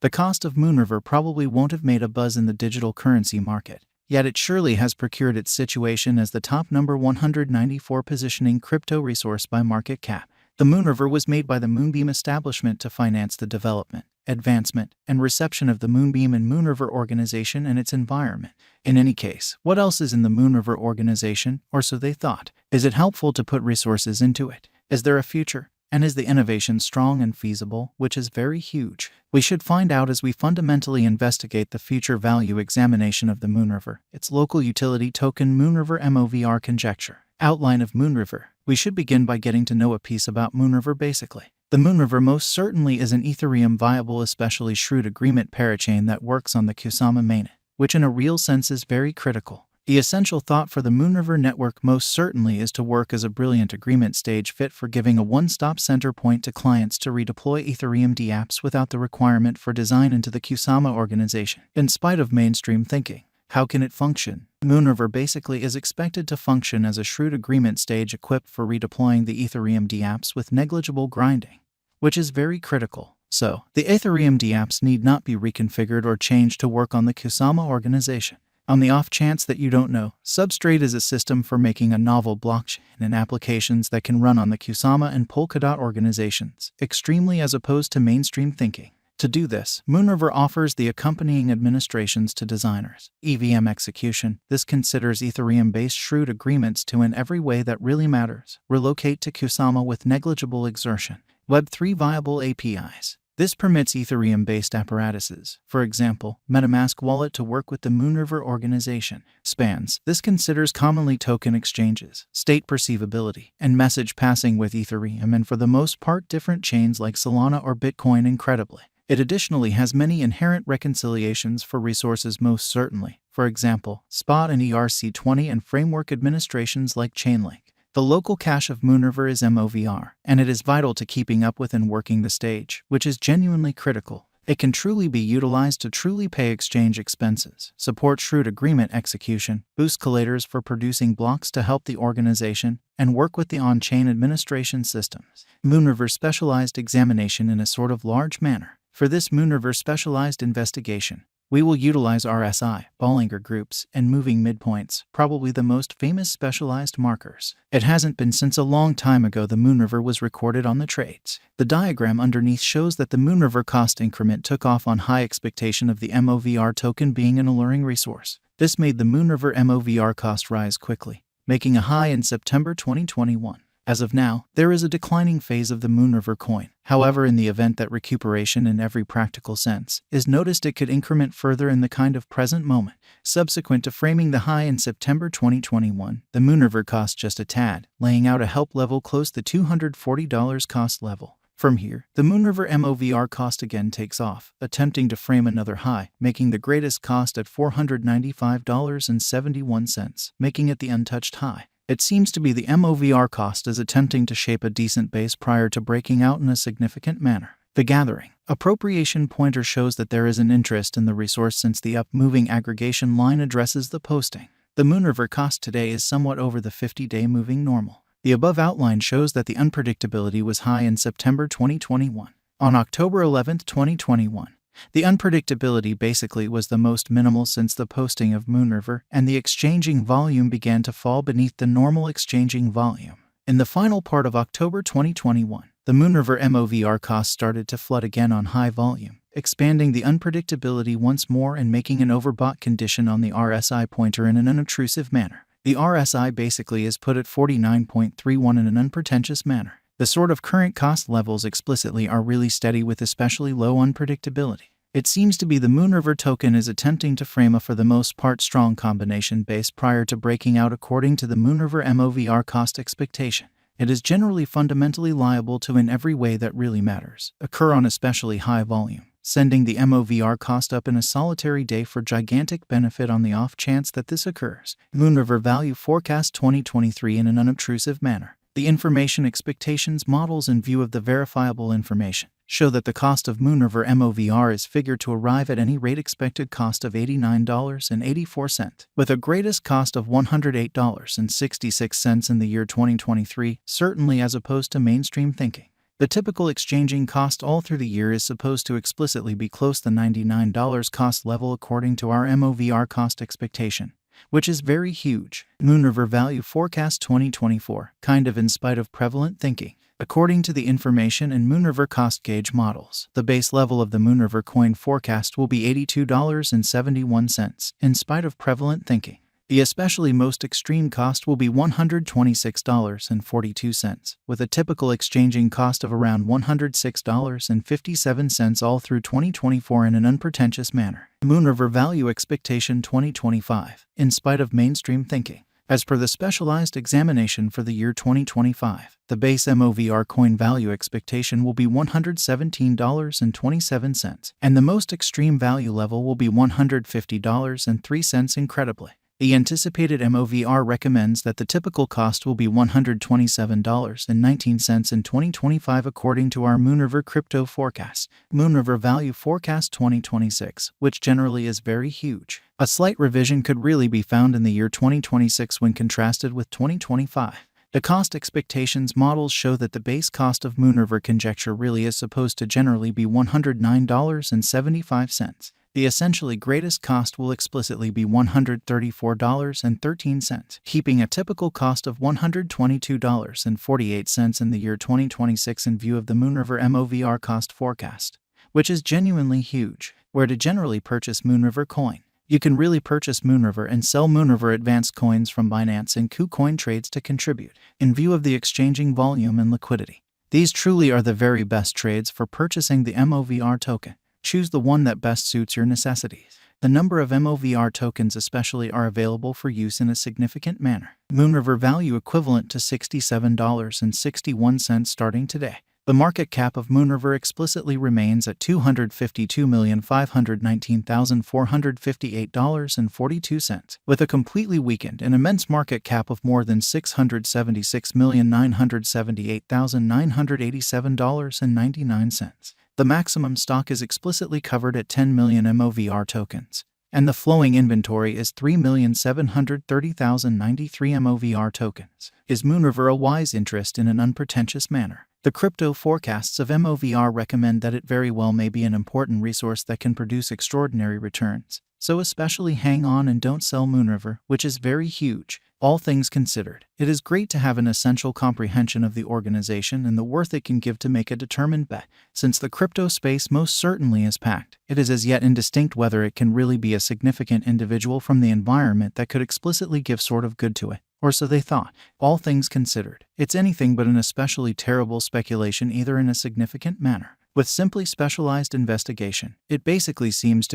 The cost of Movr probably won't have made a buzz in the digital currency market, yet it surely has procured its situation as the top number 194 positioning crypto resource by market cap. The Movr was made by the Moonbeam establishment to finance the development, advancement, and reception of the Moonbeam and Movr organization and its environment. In any case, what else is in the Movr organization, or so they thought? Is it helpful to put resources into it? Is there a future? And is the innovation strong and feasible, which is very huge? We should find out as we fundamentally investigate the future value examination of the Movr, its local utility token Movr conjecture. Outline of Movr. We should begin by getting to know a piece about Movr basically. The Movr most certainly is an Ethereum viable, especially shrewd agreement parachain that works on the Kusama mainnet, which in a real sense is very critical. The essential thought for the Movr network most certainly is to work as a brilliant agreement stage fit for giving a one-stop center point to clients to redeploy Ethereum dApps without the requirement for design into the Kusama organization. In spite of mainstream thinking, how can it function? Movr basically is expected to function as a shrewd agreement stage equipped for redeploying the Ethereum dApps with negligible grinding, which is very critical. So, the Ethereum dApps need not be reconfigured or changed to work on the Kusama organization. On the off chance that you don't know, Substrate is a system for making a novel blockchain and applications that can run on the Kusama and Polkadot organizations, extremely as opposed to mainstream thinking. To do this, Movr offers the accompanying administrations to designers. EVM execution. This considers Ethereum-based shrewd agreements to, in every way that really matters, relocate to Kusama with negligible exertion. Web3 viable APIs. This permits Ethereum-based apparatuses, for example, MetaMask wallet, to work with the Movr organization. Spans. This considers commonly token exchanges, state perceivability, and message passing with Ethereum and for the most part different chains like Solana or Bitcoin incredibly. It additionally has many inherent reconciliations for resources most certainly, for example, Spot and ERC20 and framework administrations like Chainlink. The local cache of Movr is Movr, and it is vital to keeping up with and working the stage, which is genuinely critical. It can truly be utilized to truly pay exchange expenses, support shrewd agreement execution, boost collators for producing blocks to help the organization, and work with the on-chain administration systems. Movr specialized examination in a sort of large manner. For this Movr specialized investigation, we will utilize RSI, Bollinger Groups, and moving midpoints, probably the most famous specialized markers. It hasn't been since a long time ago the Movr was recorded on the trades. The diagram underneath shows that the Movr cost increment took off on high expectation of the Movr token being an alluring resource. This made the Movr Movr cost rise quickly, making a high in September 2021. As of now, there is a declining phase of the Movr coin. However, in the event that recuperation in every practical sense is noticed, it could increment further in the kind of present moment. Subsequent to framing the high in September 2021, the Movr cost just a tad, laying out a help level close to $240 cost level. From here, the Movr Movr cost again takes off, attempting to frame another high, making the greatest cost at $495.71, making it the untouched high. It seems to be the Movr cost is attempting to shape a decent base prior to breaking out in a significant manner. The gathering appropriation pointer shows that there is an interest in the resource since the up-moving aggregation line addresses the posting. The Movr cost today is somewhat over the 50-day moving normal. The above outline shows that the unpredictability was high in September 2021. On October 11, 2021, the unpredictability basically was the most minimal since the posting of Movr, and the exchanging volume began to fall beneath the normal exchanging volume. In the final part of October 2021, the Movr Movr cost started to flood again on high volume, expanding the unpredictability once more and making an overbought condition on the RSI pointer in an unobtrusive manner. The RSI basically is put at 49.31 in an unpretentious manner. The sort of current cost levels explicitly are really steady with especially low unpredictability. It seems to be the Movr token is attempting to frame a for the most part strong combination base prior to breaking out according to the Movr Movr cost expectation. It is generally fundamentally liable to, in every way that really matters, occur on especially high volume, sending the Movr cost up in a solitary day for gigantic benefit on the off chance that this occurs. Movr value forecast 2023 in an unobtrusive manner. The information expectations models in view of the verifiable information show that the cost of Movr Movr is figured to arrive at any rate expected cost of $89.84, with a greatest cost of $108.66 in the year 2023, certainly as opposed to mainstream thinking. The typical exchanging cost all through the year is supposed to explicitly be close to $99 cost level according to our Movr cost expectation, which is very huge. Movr Value Forecast 2024, kind of in spite of prevalent thinking. According to the information in Movr cost gauge models, the base level of the Movr coin forecast will be $82.71, in spite of prevalent thinking. The especially most extreme cost will be $126.42, with a typical exchanging cost of around $106.57 all through 2024 in an unpretentious manner. Movr Value Expectation 2025, in spite of mainstream thinking. As per the specialized examination for the year 2025, the base Movr coin value expectation will be $117.27, and the most extreme value level will be $150.03 incredibly. The anticipated Movr recommends that the typical cost will be $127.19 in 2025 according to our Movr crypto forecast, Movr Value Forecast 2026, which generally is very huge. A slight revision could really be found in the year 2026 when contrasted with 2025. The cost expectations models show that the base cost of Movr conjecture really is supposed to generally be $109.75. The essentially greatest cost will explicitly be $134.13, keeping a typical cost of $122.48 in the year 2026 in view of the Movr Movr cost forecast, which is genuinely huge. Where to generally purchase Movr coin? You can really purchase Movr and sell Movr advanced coins from Binance and KuCoin trades to contribute, in view of the exchanging volume and liquidity. These truly are the very best trades for purchasing the Movr token. Choose the one that best suits your necessities. The number of Movr tokens especially are available for use in a significant manner. Movr value equivalent to $67.61 starting today. The market cap of Movr explicitly remains at $252,519,458.42, with a completely weakened and immense market cap of more than $676,978,987.99. The maximum stock is explicitly covered at 10 million Movr tokens, and the flowing inventory is 3,730,093 Movr tokens. Is Movr a wise interest in an unpretentious manner? The crypto forecasts of Movr recommend that it very well may be an important resource that can produce extraordinary returns, so especially hang on and don't sell Movr, which is very huge. All things considered, it is great to have an essential comprehension of the organization and the worth it can give to make a determined bet. Since the crypto space most certainly is packed, it is as yet indistinct whether it can really be a significant individual from the environment that could explicitly give sort of good to it, or so they thought. All things considered, it's anything but an especially terrible speculation either in a significant manner. With simply specialized investigation, it basically seems to